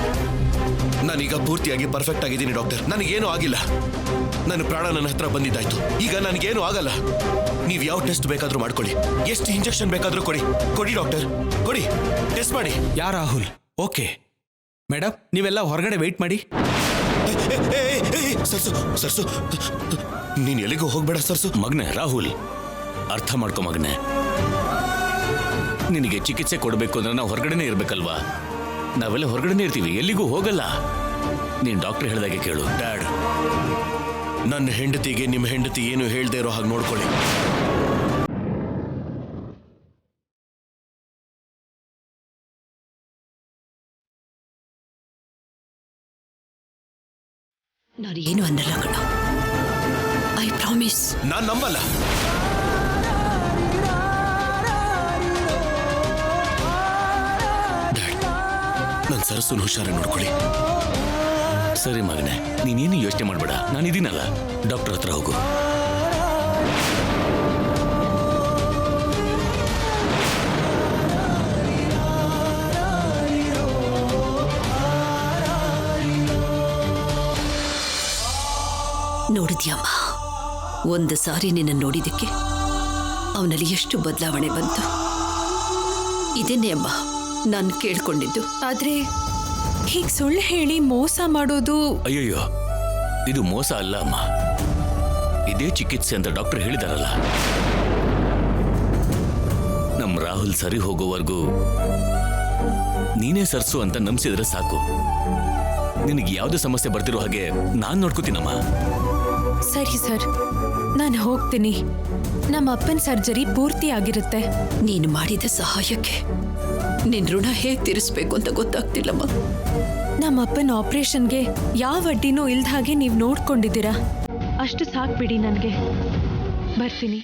ನಾನೀಗ ಪೂರ್ತಿಯಾಗಿ ಪರ್ಫೆಕ್ಟ್ ಆಗಿದ್ದೀನಿ ಡಾಕ್ಟರ್. ನನಗೇನು ಆಗಿಲ್ಲ. ನನ್ನ ಪ್ರಾಣ ನನ್ನ ಹತ್ರ ಬಂದಿದ್ದಾಯ್ತು. ಈಗ ನನಗೇನು ಆಗಲ್ಲ. ನೀವು ಯಾವ ಟೆಸ್ಟ್ ಬೇಕಾದ್ರೂ ಮಾಡ್ಕೊಳ್ಳಿ, ಎಷ್ಟು ಇಂಜೆಕ್ಷನ್ ಬೇಕಾದ್ರೂ ಕೊಡಿ ಡಾಕ್ಟರ್, ಕೊಡಿ, ಟೆಸ್ಟ್ ಮಾಡಿ. ಯಾ ರಾಹುಲ್? ಓಕೆ ಮೇಡಮ್, ನೀವೆಲ್ಲ ಹೊರಗಡೆ ವೆಯ್ಟ್ ಮಾಡಿ. ಸರ್ಸು ಸರ್ಸು, ನೀನ್ ಎಲ್ಲಿಗೂ ಹೋಗ್ಬೇಡ ಸರ್ಸು. ಮಗನೆ ರಾಹುಲ್, ಅರ್ಥ ಮಾಡ್ಕೊ ಮಗನೆ. ನಿನಗೆ ಚಿಕಿತ್ಸೆ ಕೊಡಬೇಕು ಅಂದ್ರೆ ನಾವು ಹೊರಗಡೆನೆ ಇರ್ಬೇಕಲ್ವಾ? ನಾವೆಲ್ಲ ಹೊರಗಡೆನೆ ಇರ್ತೀವಿ, ಎಲ್ಲಿಗೂ ಹೋಗಲ್ಲ. ನೀನ್ ಡಾಕ್ಟರ್ ಹೇಳ್ದಾಗೆ ಕೇಳು. ಡ್ಯಾಡ್, ನನ್ನ ಹೆಂಡತಿಗೆ ನಿಮ್ಮ ಹೆಂಡತಿ ಏನು ಹೇಳ್ದೇ ಇರೋ ಹಾಗೆ ನೋಡ್ಕೊಳ್ಳಿ. ನಾನು ಏನು ಅನ್ನಲ್ಲ ಕಣ. I promise. ನಾನ್ ನಂಬಲ್ಲ. ಡ್ಯಾಡ್, ನನ್ನ ಸರಸ್ಸುನ ಹುಷಾರಾಗಿ ನೋಡ್ಕೊಳ್ಳಿ. ಸರಿ ಮಗನೆ, ನೀನೇನು ಯೋಚನೆ ಮಾಡ್ಬೇಡ, ನಾನಿದ್ದೀನಲ್ಲ. ಡಾಕ್ಟರ್ ಹತ್ರ ಹೋಗು. ನೋಡಿದ್ಯಮ್ಮ, ಒಂದು ಸಾರಿ ನಿನ್ನ ನೋಡಿದಕ್ಕೆ ಅವನಲ್ಲಿ ಎಷ್ಟು ಬದಲಾವಣೆ ಬಂತು. ಇದನ್ನೇ ಅಮ್ಮ ನಾನು ಕೇಳ್ಕೊಂಡಿದ್ದು. ಆದ್ರೆ ಹೀಗೆ ಸುಳ್ಳು ಹೇಳಿ ಮೋಸ ಮಾಡೋದು. ಅಯ್ಯಯ್ಯೋ, ಇದು ಮೋಸ ಅಲ್ಲ ಅಮ್ಮ, ಇದೇ ಚಿಕಿತ್ಸೆ ಅಂತ ಡಾಕ್ಟರ್ ಹೇಳಿದಾರಲ್ಲ. ನಮ್ಮ ರಾಹುಲ್ ಸರಿ ಹೋಗೋವರೆಗೂ ನೀನೇ ಸರ್ಸು ಅಂತ ನಂಬಿಸಿದ್ರೆ ಸಾಕು. ನಿನಗೆ ಯಾವುದೇ ಸಮಸ್ಯೆ ಬರ್ತಿರೋ ಹಾಗೆ ನಾನು ನೋಡ್ಕೋತೀನಮ್ಮ. ಸರಿ ಸರ್, ನಾನು ಹೋಗ್ತೀನಿ. ನಮ್ಮ ಅಪ್ಪನ ಸರ್ಜರಿ ಪೂರ್ತಿ ಆಗಿರುತ್ತೆ. ನೀನು ಮಾಡಿದ ಸಹಾಯಕ್ಕೆ ನಿನ್ ಋಣ ಹೇಗೆ ತೀರಿಸ್ಬೇಕು ಅಂತ ಗೊತ್ತಾಗ್ತಿಲ್ಲಮ್ಮ. ನಮ್ಮ ಅಪ್ಪನ ಆಪರೇಷನ್ಗೆ ಯಾವ ಅಡ್ಡಿನೂ ಇಲ್ದ ಹಾಗೆ ನೀವು ನೋಡ್ಕೊಂಡಿದ್ದೀರಾ, ಅಷ್ಟು ಸಾಕ್ಬಿಡಿ ನನಗೆ. ಬರ್ತೀನಿ.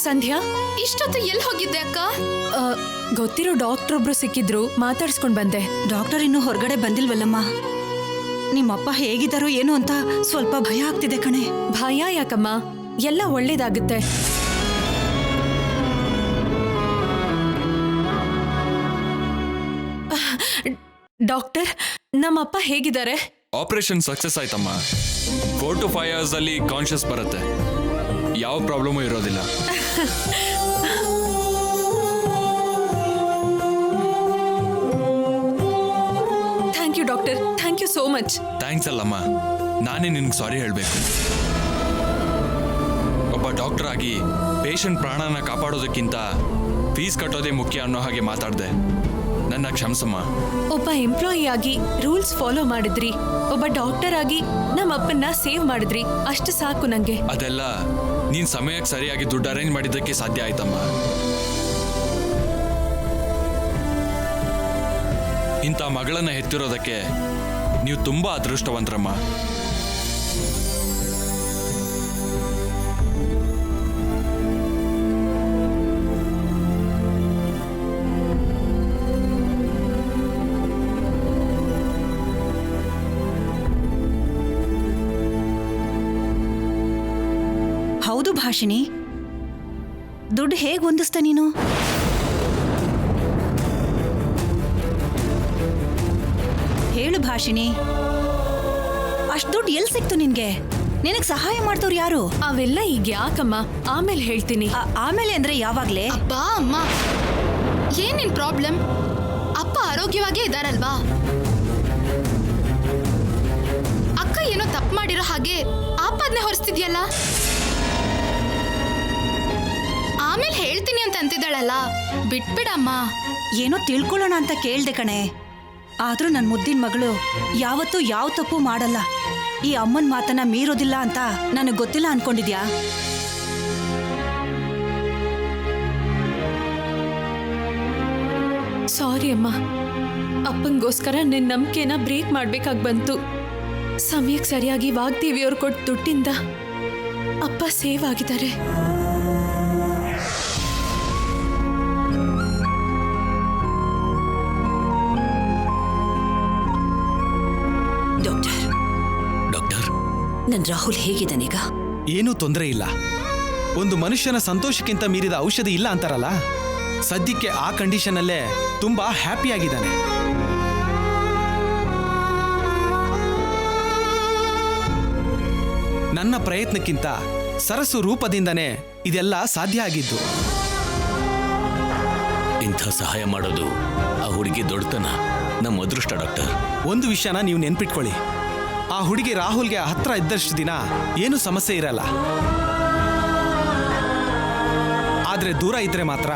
ಸಂಧ್ಯಾ, ಇಷ್ಟೊತ್ತು ಎಲ್ಲಿ ಹೋಗಿದ್ದೆ ಅಕ್ಕ? ಗೊತ್ತಿರೋ ಡಾಕ್ಟರ್ ಒಬ್ರು ಸಿಕ್ಕಿದ್ರು, ಮಾತಾಡ್ಸ್ಕೊಂಡ್ ಬಂದೆ. ಡಾಕ್ಟರ್ ಇನ್ನೂ ಹೊರಗಡೆ ಬಂದಿಲ್ವಲ್ಲಮ್ಮ. ನಿಮ್ಮಪ್ಪ ಹೇಗಿದ್ದಾರೋ ಏನೋ ಅಂತ ಸ್ವಲ್ಪ ಭಯ ಆಗ್ತಿದೆ ಕಣೆ. ಭಯ ಯಾಕಮ್ಮ, ಎಲ್ಲ ಒಳ್ಳೇದಾಗುತ್ತೆ. ಡಾಕ್ಟರ್, ನಮ್ಮಪ್ಪ ಹೇಗಿದ್ದಾರೆ? ಆಪರೇಷನ್ ಸಕ್ಸಸ್ ಆಯ್ತಮ್ಮ. 4 to 5 hours ಅಲ್ಲಿ ಕಾನ್ಶಿಯಸ್ ಬರುತ್ತೆ. ಯಾವ ಪ್ರಾಬ್ಲಮೂ ಇರೋದಿಲ್ಲ. Thank you doctor, thank you so much. Thanks ಅಲ್ಲಮ್ಮ, ನಾನೇ ನಿನ್ಗೆ ಸಾರಿ ಹೇಳಬೇಕು. ಒಬ್ಬ ಡಾಕ್ಟರ್ ಆಗಿ ಪೇಷಂಟ್ ಪ್ರಾಣನ ಕಾಪಾಡೋದಕ್ಕಿಂತ ಫೀಸ್ ಕಟ್ಟೋದೇ ಮುಖ್ಯ ಅನ್ನೋ ಹಾಗೆ ಮಾತಾಡಿದೆ. ನನ್ನ ಕ್ಷಮಿಸಮ್ಮ. ಒಬ್ಬ ಎಂಪ್ಲಾಯಿ ಆಗಿ ರೂಲ್ಸ್ ಫಾಲೋ ಮಾಡಿದ್ರಿ, ಒಬ್ಬ ಡಾಕ್ಟರ್ ಆಗಿ ನಮ್ಮ ಅಪ್ಪನ್ನ ಸೇವ್ ಮಾಡಿದ್ರಿ, ಅಷ್ಟು ಸಾಕು ನಂಗೆ. ಅದೆಲ್ಲ ನೀನ್ ಸಮಯಕ್ಕೆ ಸರಿಯಾಗಿ ದುಡ್ಡು ಅರೇಂಜ್ ಮಾಡಿದ್ದಕ್ಕೆ ಸಾಧ್ಯ ಆಯ್ತಮ್ಮ. ಇಂಥ ಮಗಳನ್ನ ಹೆತ್ತಿರೋದಕ್ಕೆ ನೀವು ತುಂಬಾ ಅದೃಷ್ಟವಂತರಮ್ಮ. ಹೌದು ಭಾಷಿಣಿ, ದುಡ್ಡು ಹೇಗೆ ಹೊಂದಿಸ್ತ ನೀನು? ಹೇಳು ಭಾಷಿಣಿ, ಅಷ್ಟು ದುಡ್ಡು ಎಲ್ಲಿ ಸಿಕ್ತು ನಿನ್ಗೆ? ನಿನಗೆ ಸಹಾಯ ಮಾಡ್ದವ್ರು ಯಾರು? ಅವೆಲ್ಲ ಈಗ ಯಾಕಮ್ಮ, ಆಮೇಲೆ ಹೇಳ್ತೀನಿ. ಆಮೇಲೆ ಅಂದ್ರೆ ಯಾವಾಗ್ಲೇ? ಅಬ್ಬಾ ಅಮ್ಮ, ಏನ್ ನಿನ್ ಪ್ರಾಬ್ಲಮ್? ಅಪ್ಪ ಆರೋಗ್ಯವಾಗೇ ಇದಾರಲ್ವಾ? ಅಕ್ಕ ಏನೋ ತಪ್ಪು ಮಾಡಿರೋ ಹಾಗೆ ಆಪಾದನೆ ಹೊರಿಸ್ತಿದ್ಯಲ್ಲ. ಆಮೇಲೆ ಹೇಳ್ತೀನಿ ಅಂತ ಅಂತಿದ್ದಾಳಲ್ಲ, ಬಿಟ್ಬಿಡಮ್ಮ. ಏನೋ ತಿಳ್ಕೊಳ್ಳೋಣ ಅಂತ ಕೇಳ್ದೆ ಕಣೆ. ಆದ್ರೂ ನನ್ನ ಮುದ್ದಿನ ಮಗಳು ಯಾವತ್ತೂ ಯಾವ ತಪ್ಪು ಮಾಡಲ್ಲ. ಈ ಅಮ್ಮನ ಮಾತನ್ನ ಮೀರೋದಿಲ್ಲ ಅಂತ ನನಗೆ ಗೊತ್ತಿಲ್ಲ ಅನ್ಕೊಂಡಿದ್ಯಾ? ಸಾರಿ ಅಮ್ಮ, ಅಪ್ಪಂಗೋಸ್ಕರ ನಿನ್ನ ನಂಬಿಕೆನ ಬ್ರೇಕ್ ಮಾಡ್ಬೇಕಾಗಿ ಬಂತು. ಸಮಯಕ್ಕೆ ಸರಿಯಾಗಿ ವಾಗ್ದೇವಿಯವ್ರು ಕೊಟ್ಟ ದುಡ್ಡಿಂದ ಅಪ್ಪ ಸೇವ್ ಆಗಿದ್ದಾರೆ. ಡಾಕ್ಟರ್, ನನ್ ರಾಹುಲ್ ಹೇಗಿದ್ದಾನೀಗ? ಏನೂ ತೊಂದರೆ ಇಲ್ಲ. ಒಂದು ಮನುಷ್ಯನ ಸಂತೋಷಕ್ಕಿಂತ ಮೀರಿದ ಔಷಧಿ ಇಲ್ಲ ಅಂತಾರಲ್ಲ, ಸದ್ಯಕ್ಕೆ ಆ ಕಂಡೀಷನಲ್ಲೇ ತುಂಬಾ ಹ್ಯಾಪಿಯಾಗಿದ್ದಾನೆ. ನನ್ನ ಪ್ರಯತ್ನಕ್ಕಿಂತ ಸರಸು ರೂಪದಿಂದನೇ ಇದೆಲ್ಲ ಸಾಧ್ಯ ಆಗಿದ್ದು. ಇಂಥ ಸಹಾಯ ಮಾಡೋದು ಆ ಹುಡುಗಿ ದೊಡ್ಡತನ, ನಮ್ಮ ಅದೃಷ್ಟ ಡಾಕ್ಟರ್. ಒಂದು ವಿಷಯನ ನೀವು ನೆನ್ಪಿಟ್ಕೊಳ್ಳಿ, ಆ ಹುಡುಗಿ ರಾಹುಲ್ಗೆ ಹತ್ರ ಇದ್ದಷ್ಟು ದಿನ ಏನು ಸಮಸ್ಯೆ ಇರಲ್ಲ. ಆದ್ರೆ ದೂರ ಇದ್ರೆ ಮಾತ್ರ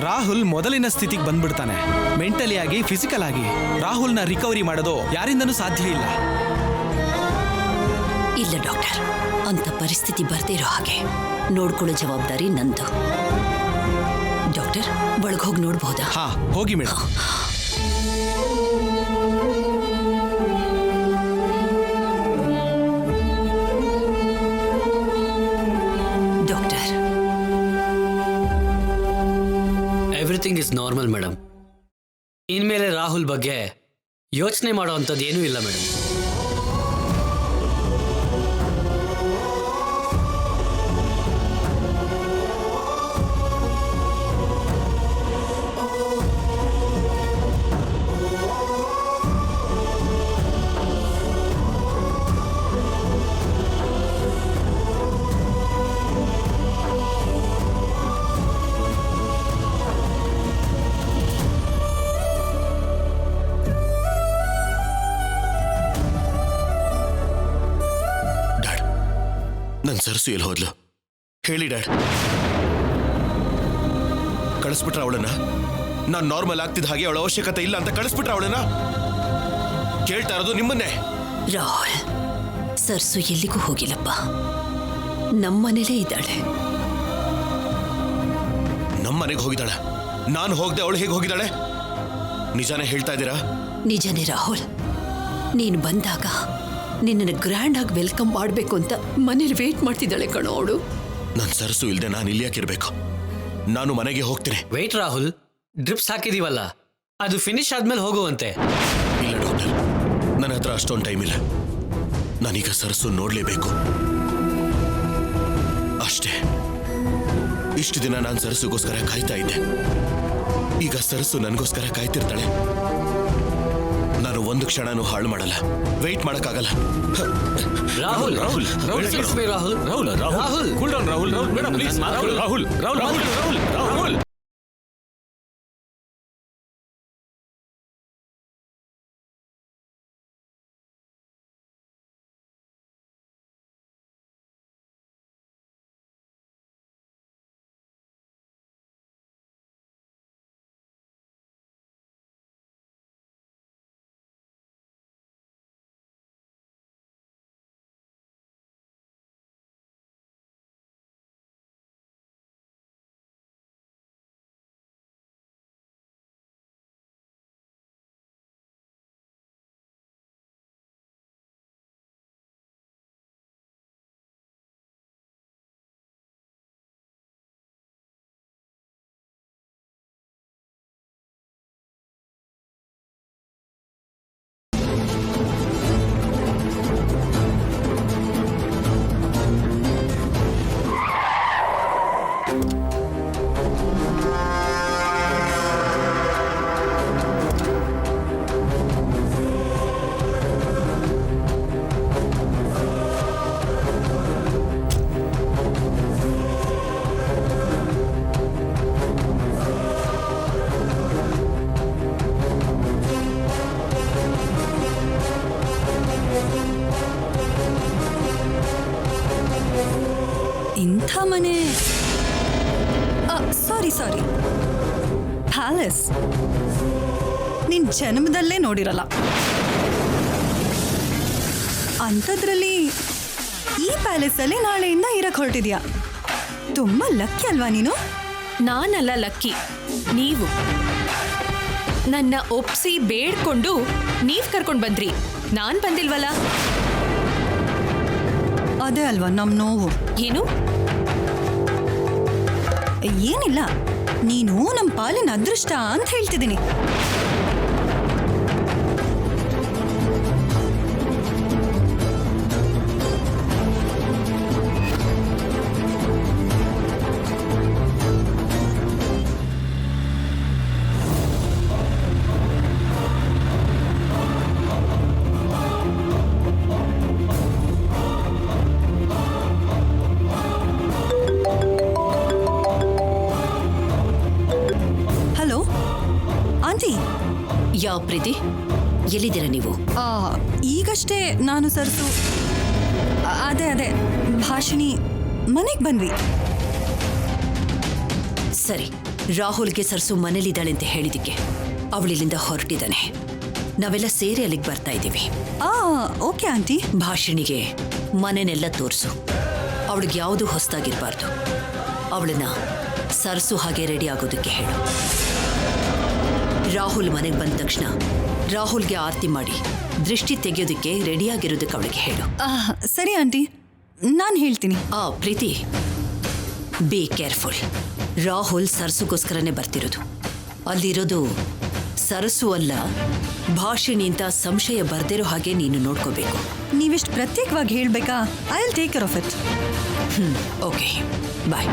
ರಾಹುಲ್ ಮೊದಲಿನ ಸ್ಥಿತಿಗೆ ಬಂದ್ಬಿಡ್ತಾನೆ. ಮೆಂಟಲಿ ಆಗಿ, ಫಿಸಿಕಲ್ ಆಗಿ ರಾಹುಲ್ನ ರಿಕವರಿ ಮಾಡೋದು ಯಾರಿಂದನೂ ಸಾಧ್ಯ ಇಲ್ಲ. ಇಲ್ಲ ಡಾಕ್ಟರ್, ಅಂತ ಪರಿಸ್ಥಿತಿ ಬರ್ದೇ ಇರೋ ಹಾಗೆ ನೋಡ್ಕೊಳ್ಳೋ ಜವಾಬ್ದಾರಿ ನಂದು. ಡಾಕ್ಟರ್, ಒಳಗೆ ಹೋಗಿ ನೋಡ್ಬಹುದಾ? ಹಾ, ಹೋಗಿ madam. Doctor, everything is normal madam. ಇನ್ಮೇಲೆ ರಾಹುಲ್ ಬಗ್ಗೆ ಯೋಚನೆ ಮಾಡೋ ಅಂಥದ್ದು ಏನೂ ಇಲ್ಲ ಮೇಡಮ್. ನನ್ ಸರ್ಸು ಎಲ್ಲಿ ಹೋದ್ಲು ಹೇಳಿ ಡ್ಯಾಡ್? ಕಳಿಸ್ಬಿಟ್ರ ಅವಳನ್ನ? ನಾನ್ ನಾರ್ಮಲ್ ಆಗ್ತಿದ್ದ ಹಾಗೆ ಅವಳ ಅವಶ್ಯಕತೆ ಇಲ್ಲ ಅಂತ ಕಳಿಸ್ಬಿಟ್ರ ಅವಳನ್ನ? ಕೇಳ್ತಾ ಇರೋದು ನಿಮ್ಮನ್ನೇ. ರಾಹುಲ್, ಸರ್ಸು ಎಲ್ಲಿಗೂ ಹೋಗಿಲ್ಲಪ್ಪ, ನಮ್ಮನೇಲೇ ಇದ್ದಾಳೆ. ನಮ್ಮನೆಗೆ ಹೋಗಿದ್ದಾಳೆ? ನಾನು ಹೋಗದೆ ಅವಳು ಹೇಗೆ ಹೋಗಿದ್ದಾಳೆ? ನಿಜಾನೇ ಹೇಳ್ತಾ ಇದ್ದೀರಾ? ನಿಜನೇ ರಾಹುಲ್, ನೀನು ಬಂದಾಗ ನಿನ್ನನ್ನು ಗ್ರ್ಯಾಂಡ್ ಆಗಿ ವೆಲ್ಕಮ್ ಮಾಡಬೇಕು ಅಂತ ಮನೇಲಿ ವೇಟ್ ಮಾಡ್ತಿದ್ದಾಳೆ ಕಣೋ ಅವಳು. ನನ್ನ ಸರ್ಸು ಇಲ್ಲದೆ ನಾನು ಇಲ್ಲಿ ಯಾಕಿರ್ಬೇಕು? ನಾನು ಮನೆಗೆ ಹೋಗ್ತೀನಿ. ವೇಟ್ ರಾಹುಲ್, ಡ್ರಿಪ್ಸ್ ಹಾಕಿದೀವಲ್ಲ, ಅದು ಫಿನಿಶ್ ಆದ್ಮೇಲೆ ಹೋಗುವಂತೆ. ಇಲ್ಲ ಡಾಕ್ಟರ್, ನನ್ನ ಹತ್ರ ಅಷ್ಟೊಂದು ಟೈಮ್ ಇಲ್ಲ. ನಾನೀಗ ಸರ್ಸು ನೋಡ್ಲೇಬೇಕು ಅಷ್ಟೇ. ಇಷ್ಟು ದಿನ ನಾನು ಸರ್ಸುಗೋಸ್ಕರ ಕಾಯ್ತಾ ಇದ್ದೆ. ಈಗ ಸರ್ಸು ನನಗೋಸ್ಕರ ಕಾಯ್ತಿರ್ತಾಳೆ. ನಾನು ಒಂದು ಕ್ಷಣನೂ ಹಾಳು ಮಾಡಲ್ಲ, ವೆಯ್ಟ್ ಮಾಡಕ್ಕಾಗಲ್ಲ. Rahul, Rahul, Rahul, Rahul, Rahul, Rahul, cool down Rahul, Rahul, madam please, Rahul, Rahul, Rahul, Rahul, Rahul. ಇಂಥ ಮನೆ, ಸಾರಿ ಪ್ಯಾಲೇಸ್ ನಿನ್ ಜನ್ಮದಲ್ಲೇ ನೋಡಿರಲ್ಲ. ಅಂಥದ್ರಲ್ಲಿ ಈ ಪ್ಯಾಲೇಸಲ್ಲಿ ನಾಳೆಯಿಂದ ಇರಕ್ ಹೊರಟಿದ್ಯಾ. ತುಂಬಾ ಲಕ್ಕಿ ಅಲ್ವಾ ನೀನು? ನಾನಲ್ಲ ಲಕ್ಕಿ, ನೀವು ನನ್ನ ಒಪ್ಸಿ ಬೇಡ್ಕೊಂಡು ನೀವ್ ಕರ್ಕೊಂಡ್ ಬಂದ್ರಿ, ನಾನ್ ಬಂದಿಲ್ವಲ್ಲ. ಅದೇ ಅಲ್ವಾ ನಮ್ ನೋವು. ಏನು? ಏನಿಲ್ಲ, ನೀನು ನಮ್ಮ ಪಾಲಿನ ಅದೃಷ್ಟ ಅಂತ ಹೇಳ್ತಿದ್ದೀನಿ. ಯಾವ ಪ್ರೀತಿ? ಎಲ್ಲಿದ್ದೀರಾ ನೀವು? ಈಗಷ್ಟೇ ನಾನು ಸರ್ಸು ಅದೇ ಭಾಷಿಣಿ ಮನೆಗೆ ಬಂದ್ವಿ. ಸರಿ, ರಾಹುಲ್ಗೆ ಸರ್ಸು ಮನೇಲಿದ್ದಾಳೆ ಅಂತ ಹೇಳಿದಕ್ಕೆ ಅವಳಿಲ್ಲಿಂದ ಹೊರಟಿದ್ದಾನೆ. ನಾವೆಲ್ಲ ಸೇರಿ ಅಲ್ಲಿಗೆ ಬರ್ತಾ ಇದ್ದೀವಿ. Okay aunty. ಭಾಷಿಣಿಗೆ ಮನೆನೆಲ್ಲ ತೋರಿಸು. ಅವಳಿಗೆ ಯಾವುದು ಹೊಸದಾಗಿರಬಾರ್ದು. ಅವಳನ್ನ ಸರ್ಸು ಹಾಗೆ ರೆಡಿ ಆಗೋದಕ್ಕೆ ಹೇಳು. ರಾಹುಲ್ ಮನೆಗೆ ಬಂದ ತಕ್ಷಣ ರಾಹುಲ್ಗೆ ಆರತಿ ಮಾಡಿ ದೃಷ್ಟಿ ತೆಗೆಯೋದಕ್ಕೆ ರೆಡಿಯಾಗಿರೋದಕ್ಕೆ ಅವಳಿಗೆ ಹೇಳು. ಸರಿ ಆಂಟಿ, ನಾನು ಹೇಳ್ತೀನಿ. ಪ್ರೀತಿ, ಬಿ ಕೇರ್ಫುಲ್. ರಾಹುಲ್ ಸರ್ಸುಗೋಸ್ಕರನೇ ಬರ್ತಿರೋದು. ಅಲ್ಲಿರೋದು ಸರಸು ಅಲ್ಲ, ಭಾಷಿಣಿ ಅಂತ ಸಂಶಯ ಬರ್ದಿರೋ ಹಾಗೆ ನೀನು ನೋಡ್ಕೋಬೇಕು. ನೀವಿಷ್ಟು ಪ್ರತ್ಯೇಕವಾಗಿ ಹೇಳ್ಬೇಕಾ? I will take care of it. Okay, bye.